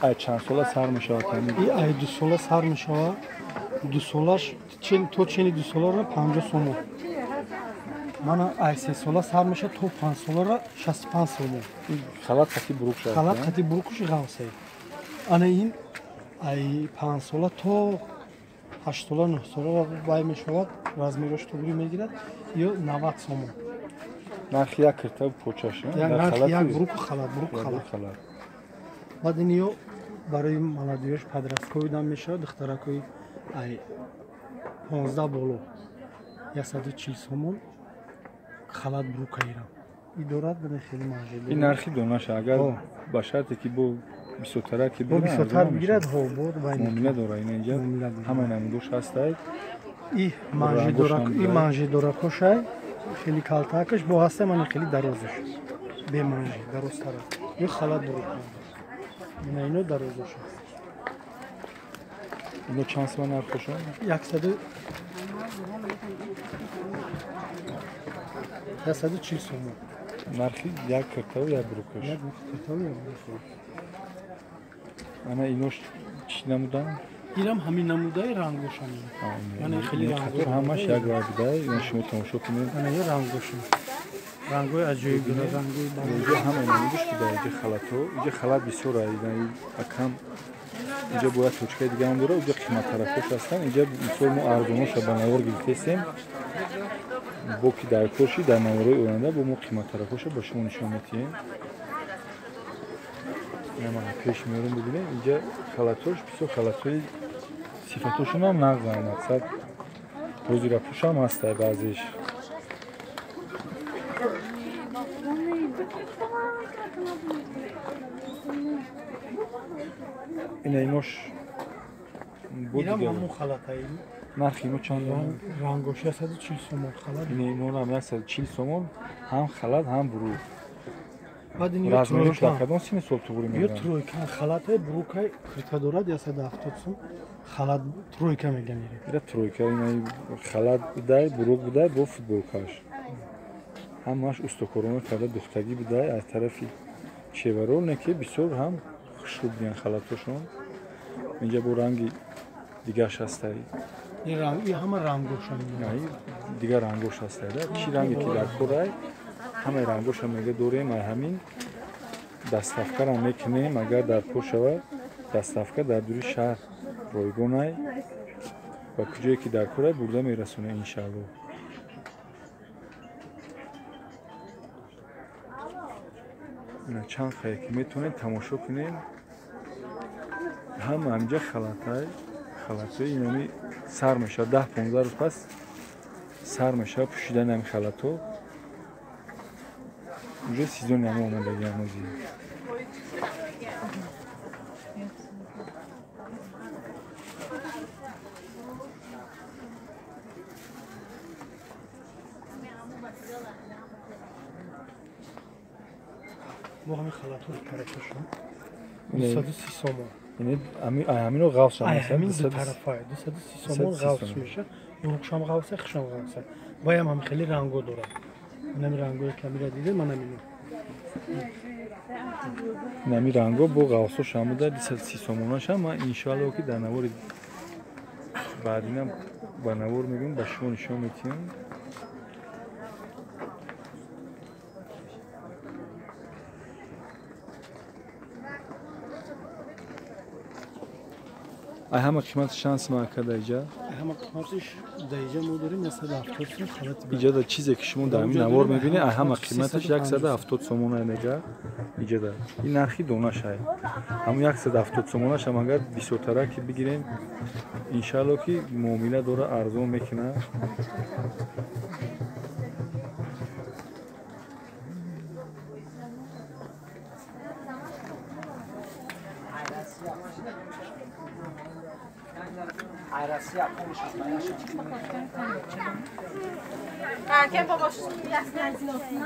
ай чанд сола сар мешавад? ин ай 2 сола сар мешавад. 2 солаш то чени 2 солара 50 сомон. Мана ай 3 сола сар меша то 5 солара 65 сомон. Халат қати бурук шавад. Халат қати бурукуш ғавсай. Ана ин ай 5 сола то 8 сола 9 сола бай мешавад. Размерош тугри мегирад ё 90 сомон. Нархи як киртаб почаш? Як буруку халат, буруку халат. Баъд ин ё барои молодёж подростковый дам мешавад, духтаракои ай 15 боло 140 сомон халат бурукаирам. ин дорад буда хеле маъжел. Ин нархи донаша агар ба шарте ки бо 20 ки бо 20 бигирад ҳо бод байн муомила дора ин инҷа ҳама намудош ҳастай. ин манжи доракошай хеле калтакаш бо ҳастай ман хеле дарозаш бе манжи дарозтара ё халат бурука ина ино дарозаш ино чанд сомон нархошон? 140 сомон. Нархи як киртаву як бурукаш? Як киртаву як бурукаш. Ана инош чӣ намудан? Инам ҳамин намудаи рангошам. Яъне хеле рангор ҳамаш як вай будай. Ина шумо тамошо кунед. Ана ё рангошам. Рангои аҷоиб, рангои инҷа ҳама намудиш будай. Инҷа халатҳо, инҷа халат бисёр ай. Акам инҷа бояд точкаи дига ҳам дора. Инҷа қиматтарафош ҳастанд. Инҷа мисол мо арзоноша ба навор гирифтесем. Бо ки дар корши дар навораи оянда бо мо қиматтарафоша ба шумо нишон медиҳем. Ина ман пеш меорам бибинед. Инҷа халатҳош бисёр халатҳои сифатошон ҳам нағзанд. мақсад ҳозира пӯш ҳам ҳастай баъзеш. ина инош бо инам ҳамун халатаи нархи ино чанд? рангош 140 сомон халат. Инам 140 сомон ҳам халат ҳам бурук. баъд ин размерош дар кадом сини сол тугрӣ ё мегӯянд? тройка халатаи бурукаи кирта дорад 170 сом халат тройка мегӯянд. ира тройка ина халат будай бурук будай бо футболкаш ҳамаш устукорона карда духтагӣ будай аз тарафи чеваро не ки бисёр ҳам хушрӯб будиянд халатҳошон. инҷа бо ранги дигаш ҳастай. ин ҳама рангошам. дигар рангош ҳастай. чӣ ранге ки дар корай ҳамаи рангоша мега дорем. ай ҳамин дастафкара мекунем. агар дар кор шавад дастафка дар дури шаҳр ройгонай ба куҷое ки дар корай бурда мерасонем иншааллоҳ. ина чанд хае ки метавонем тамошо кунем. ҳама ҳамҷа халатҳои инами сар мешавад 10-15 рӯз пас сар мешавад пӯшидани ҳамин халатҳо. уже сезони ҳама омадаги ҳанӯзи бо ҳамин халатҳои таракашон 230 сомон. ҳамино ғавсшам ҳамин ду тарафаи 230 сомон ғавс меша. бурукшам ғавсай хушам ғавсай. боям ҳам хеле ранго дорад. инами рангои камира дида манам ино. нами ранго бо ғавсош ҳам буда 230 сомонаш ҳам ман иншоаллоҳ ки дар навори баъдинам ба навор мегӯям ба шумо нишон медиҳам. ай ҳама қиматаш чанд сом акада иҷа? ҳама қиматаш да иҷа мо дорем 170 сом халат. иҷа да чизе ки шумо дар ҳамин навор мебинед ай ҳама қиматаш 170 сомона мега. иҷа да ин нархи донашай ҳамун 170 сомонаш ҳам агар бисёртара ки бигирем иншааллоҳ ки муомила дора арзон мекунад. Kim babaş yaslanın olsun.